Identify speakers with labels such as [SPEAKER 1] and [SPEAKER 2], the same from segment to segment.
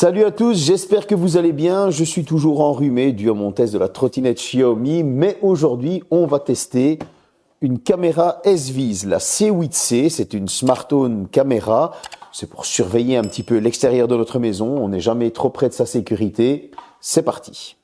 [SPEAKER 1] Salut à tous, j'espère que vous allez bien. Je suis toujours enrhumé dû à mon test de la trottinette Xiaomi, mais aujourd'hui, on va tester une caméra S-Vis, la C8C. C'est une smartphone caméra. C'est pour surveiller un petit peu l'extérieur de notre maison. On n'est jamais trop près de sa sécurité. C'est parti.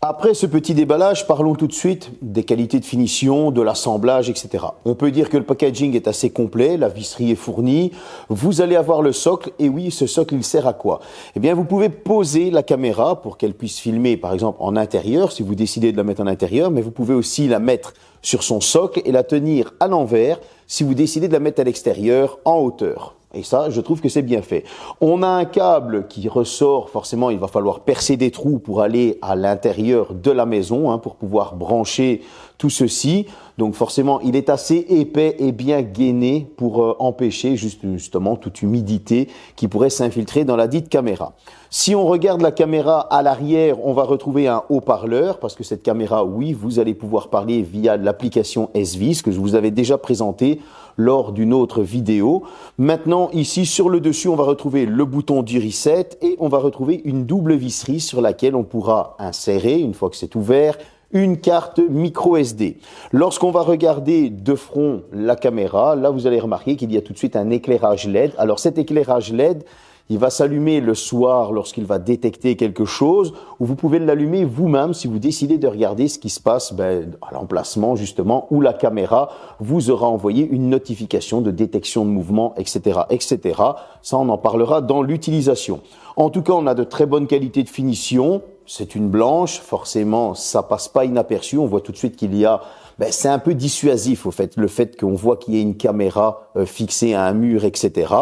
[SPEAKER 1] Après ce petit déballage, parlons tout de suite des qualités de finition, de l'assemblage, etc. On peut dire que le packaging est assez complet, la visserie est fournie, vous allez avoir le socle, et oui, ce socle, il sert à quoi? Eh bien, vous pouvez poser la caméra pour qu'elle puisse filmer, par exemple, en intérieur, si vous décidez de la mettre en intérieur, mais vous pouvez aussi la mettre sur son socle et la tenir à l'envers si vous décidez de la mettre à l'extérieur, en hauteur. Et ça, je trouve que c'est bien fait. On a un câble qui ressort, forcément, il va falloir percer des trous pour aller à l'intérieur de la maison, pour pouvoir brancher tout ceci. Donc forcément, il est assez épais et bien gainé pour empêcher justement toute humidité qui pourrait s'infiltrer dans la dite caméra. Si on regarde la caméra à l'arrière, on va retrouver un haut-parleur parce que cette caméra, oui, vous allez pouvoir parler via l'application S-Vis que je vous avais déjà présenté lors d'une autre vidéo. Maintenant, ici, sur le dessus, on va retrouver le bouton du reset et on va retrouver une double visserie sur laquelle on pourra insérer, une fois que c'est ouvert, une carte micro SD. Lorsqu'on va regarder de front la caméra, là, vous allez remarquer qu'il y a tout de suite un éclairage LED. Alors, cet éclairage LED, il va s'allumer le soir lorsqu'il va détecter quelque chose, ou vous pouvez l'allumer vous-même si vous décidez de regarder ce qui se passe à l'emplacement justement où la caméra vous aura envoyé une notification de détection de mouvement, etc., etc. Ça, on en parlera dans l'utilisation. En tout cas, on a de très bonnes qualités de finition. C'est une blanche, forcément, ça passe pas inaperçu. On voit tout de suite qu'il y a c'est un peu dissuasif au fait, le fait qu'on voit qu'il y ait une caméra fixée à un mur, etc.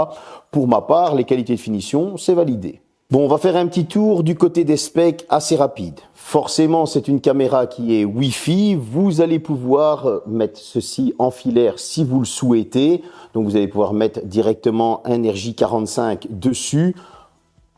[SPEAKER 1] Pour ma part, les qualités de finition, c'est validé. Bon, on va faire un petit tour du côté des specs assez rapide. Forcément, c'est une caméra qui est Wi-Fi. Vous allez pouvoir mettre ceci en filaire si vous le souhaitez. Donc, vous allez pouvoir mettre directement un RJ45 dessus.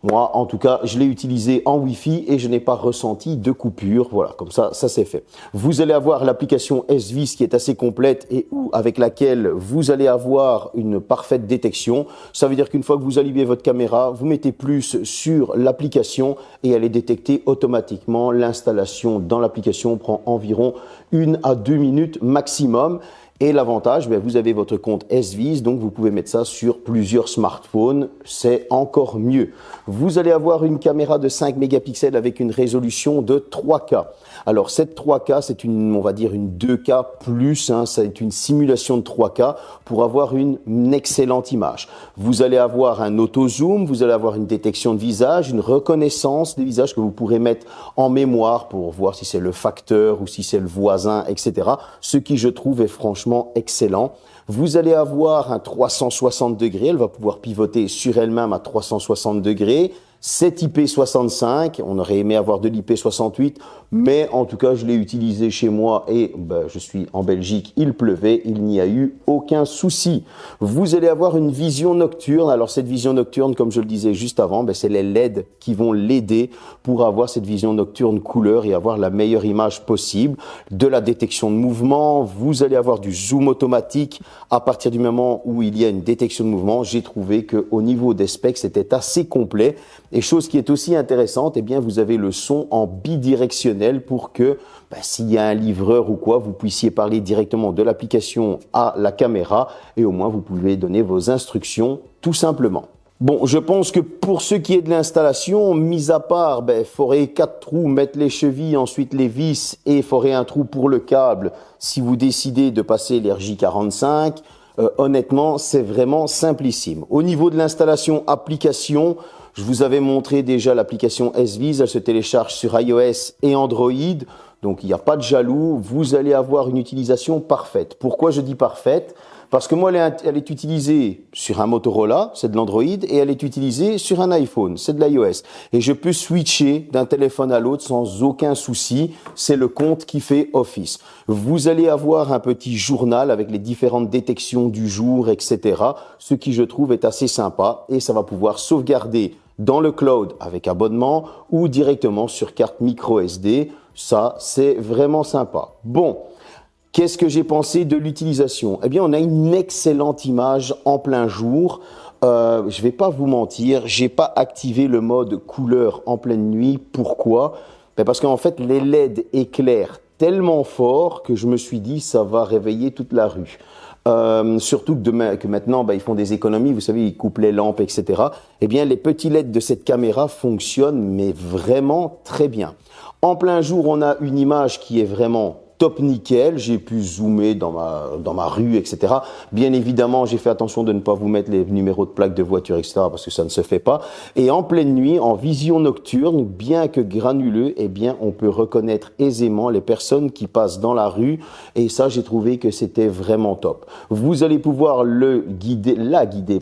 [SPEAKER 1] Moi, en tout cas, je l'ai utilisé en Wi-Fi et je n'ai pas ressenti de coupure. Voilà, comme ça c'est fait. Vous allez avoir l'application S-Vis qui est assez complète et avec laquelle vous allez avoir une parfaite détection. Ça veut dire qu'une fois que vous allumez votre caméra, vous mettez plus sur l'application et elle est détectée automatiquement. L'installation dans l'application prend environ 1 à 2 minutes maximum. Et l'avantage, vous avez votre compte S-Vis, donc vous pouvez mettre ça sur plusieurs smartphones, c'est encore mieux. Vous allez avoir une caméra de 5 mégapixels avec une résolution de 3K. Alors cette 3K, c'est on va dire une 2K plus, c'est une simulation de 3K pour avoir une excellente image. Vous allez avoir un auto-zoom, vous allez avoir une détection de visage, une reconnaissance des visages que vous pourrez mettre en mémoire pour voir si c'est le facteur ou si c'est le voisin, etc. Ce qui, je trouve, est franchement excellent. Vous allez avoir un 360 degrés, elle va pouvoir pivoter sur elle-même à 360 degrés. C'est IP65, on aurait aimé avoir de l'IP68, mais en tout cas, je l'ai utilisé chez moi et je suis en Belgique, il pleuvait, il n'y a eu aucun souci. Vous allez avoir une vision nocturne. Alors cette vision nocturne, comme je le disais juste avant, c'est les LED qui vont l'aider pour avoir cette vision nocturne couleur et avoir la meilleure image possible. De la détection de mouvement, vous allez avoir du zoom automatique. À partir du moment où il y a une détection de mouvement, j'ai trouvé qu'au niveau des specs, c'était assez complet. Et chose qui est aussi intéressante, vous avez le son en bidirectionnel pour que s'il y a un livreur ou quoi, vous puissiez parler directement de l'application à la caméra et au moins vous pouvez donner vos instructions tout simplement. Bon, je pense que pour ce qui est de l'installation, mis à part forer 4 trous, mettre les chevilles, ensuite les vis et forer un trou pour le câble, si vous décidez de passer l'RJ45, honnêtement, c'est vraiment simplissime. Au niveau de l'installation application, je vous avais montré déjà l'application SViz, elle se télécharge sur iOS et Android, donc il n'y a pas de jaloux, vous allez avoir une utilisation parfaite. Pourquoi je dis parfaite ? Parce que moi, elle est utilisée sur un Motorola, c'est de l'Android, et elle est utilisée sur un iPhone, c'est de l'iOS. Et je peux switcher d'un téléphone à l'autre sans aucun souci, c'est le compte qui fait office. Vous allez avoir un petit journal avec les différentes détections du jour, etc., ce qui je trouve est assez sympa, et ça va pouvoir sauvegarder dans le cloud avec abonnement ou directement sur carte micro SD. Ça, c'est vraiment sympa. Bon. Qu'est-ce que j'ai pensé de l'utilisation? Eh bien, on a une excellente image en plein jour. Je vais pas vous mentir, j'ai pas activé le mode couleur en pleine nuit. Pourquoi? Parce qu'en fait, les LED éclairent tellement fort que je me suis dit ça va réveiller toute la rue. Surtout que maintenant, ils font des économies, vous savez, ils coupent les lampes, etc. Eh bien, les petits LED de cette caméra fonctionnent, mais vraiment très bien. En plein jour, on a une image qui est vraiment top nickel, j'ai pu zoomer dans ma rue, etc. Bien évidemment, j'ai fait attention de ne pas vous mettre les numéros de plaques de voiture, etc. parce que ça ne se fait pas. Et en pleine nuit, en vision nocturne, bien que granuleux, eh bien, on peut reconnaître aisément les personnes qui passent dans la rue. Et ça, j'ai trouvé que c'était vraiment top. Vous allez pouvoir la guider,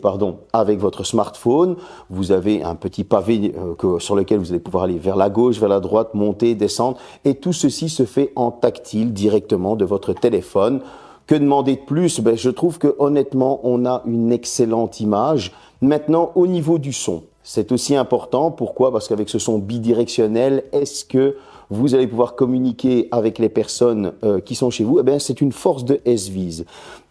[SPEAKER 1] avec votre smartphone. Vous avez un petit pavé sur lequel vous allez pouvoir aller vers la gauche, vers la droite, monter, descendre. Et tout ceci se fait en tactile, directement de votre téléphone. Que demander de plus? Je trouve que honnêtement, on a une excellente image. Maintenant, au niveau du son, c'est aussi important. Pourquoi? Parce qu'avec ce son bidirectionnel, est-ce que vous allez pouvoir communiquer avec les personnes qui sont chez vous? C'est une force de SViz.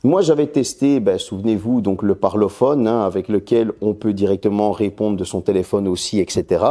[SPEAKER 1] Moi, j'avais testé, souvenez-vous, donc le parlophone, avec lequel on peut directement répondre de son téléphone aussi, etc.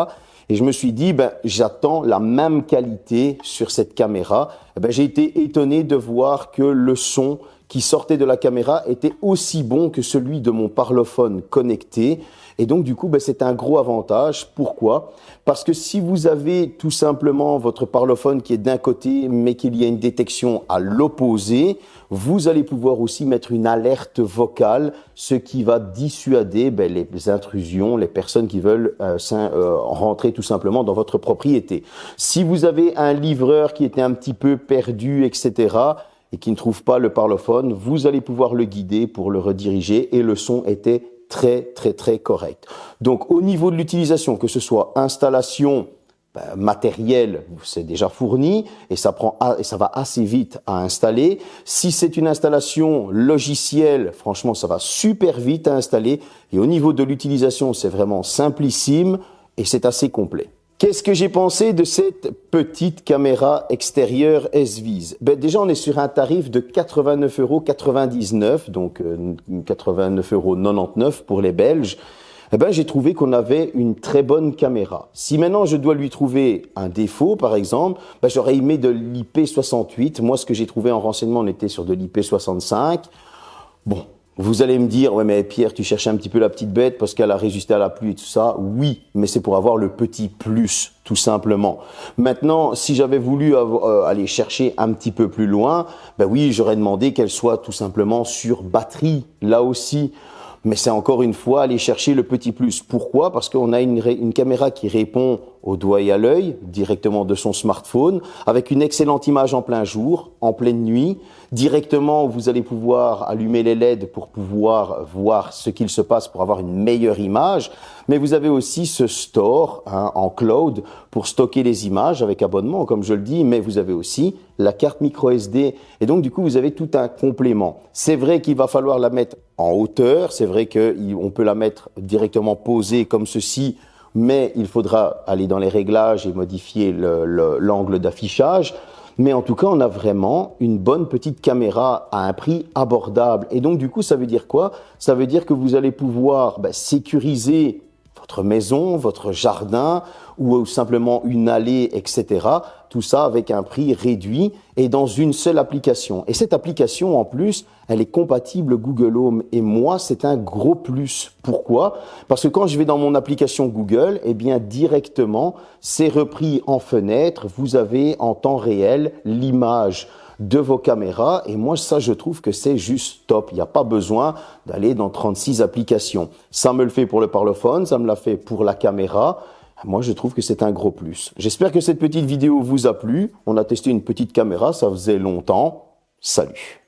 [SPEAKER 1] Et je me suis dit, j'attends la même qualité sur cette caméra. J'ai été étonné de voir que le son qui sortait de la caméra était aussi bon que celui de mon parlophone connecté. Et donc, du coup, c'est un gros avantage. Pourquoi? Parce que si vous avez tout simplement votre parlophone qui est d'un côté, mais qu'il y a une détection à l'opposé, vous allez pouvoir aussi mettre une alerte vocale, ce qui va dissuader les intrusions, les personnes qui veulent rentrer tout simplement dans votre propriété. Si vous avez un livreur qui était un petit peu perdu, etc., et qui ne trouve pas le parlophone, vous allez pouvoir le guider pour le rediriger et le son était très correct. Donc au niveau de l'utilisation, que ce soit installation matériel, c'est déjà fourni et ça va assez vite à installer. Si c'est une installation logicielle, franchement, ça va super vite à installer. Et au niveau de l'utilisation, c'est vraiment simplissime et c'est assez complet. Qu'est-ce que j'ai pensé de cette petite caméra extérieure SViz? Déjà, on est sur un tarif de 89,99 €, donc 89,99 € pour les Belges. J'ai trouvé qu'on avait une très bonne caméra. Si maintenant je dois lui trouver un défaut, par exemple, j'aurais aimé de l'IP68. Moi, ce que j'ai trouvé en renseignement, on était sur de l'IP65. Bon. Vous allez me dire, ouais, mais Pierre, tu cherches un petit peu la petite bête parce qu'elle a résisté à la pluie et tout ça. Oui, mais c'est pour avoir le petit plus, tout simplement. Maintenant, si j'avais voulu aller chercher un petit peu plus loin, oui, j'aurais demandé qu'elle soit tout simplement sur batterie, là aussi. Mais c'est encore une fois aller chercher le petit plus. Pourquoi? Parce qu'on a une caméra qui répond au doigt et à l'œil, directement de son smartphone, avec une excellente image en plein jour, en pleine nuit. Directement, vous allez pouvoir allumer les LED pour pouvoir voir ce qu'il se passe pour avoir une meilleure image. Mais vous avez aussi ce store en cloud pour stocker les images avec abonnement, comme je le dis. Mais vous avez aussi la carte micro SD. Et donc, du coup, vous avez tout un complément. C'est vrai qu'il va falloir la mettre en hauteur. C'est vrai qu'on peut la mettre directement posée comme ceci. Mais il faudra aller dans les réglages et modifier l'angle d'affichage. Mais en tout cas, on a vraiment une bonne petite caméra à un prix abordable. Et donc, du coup, ça veut dire quoi? Ça veut dire que vous allez pouvoir sécuriser votre maison, votre jardin ou simplement une allée, etc. Tout ça avec un prix réduit et dans une seule application. Et cette application, en plus, elle est compatible Google Home. Et moi, c'est un gros plus. Pourquoi? Parce que quand je vais dans mon application Google, eh bien, directement, c'est repris en fenêtre. Vous avez en temps réel l'image de vos caméras. Et moi, ça, je trouve que c'est juste top. Il n'y a pas besoin d'aller dans 36 applications. Ça me le fait pour le parlophone, ça me l'a fait pour la caméra. Moi, je trouve que c'est un gros plus. J'espère que cette petite vidéo vous a plu. On a testé une petite caméra, ça faisait longtemps. Salut!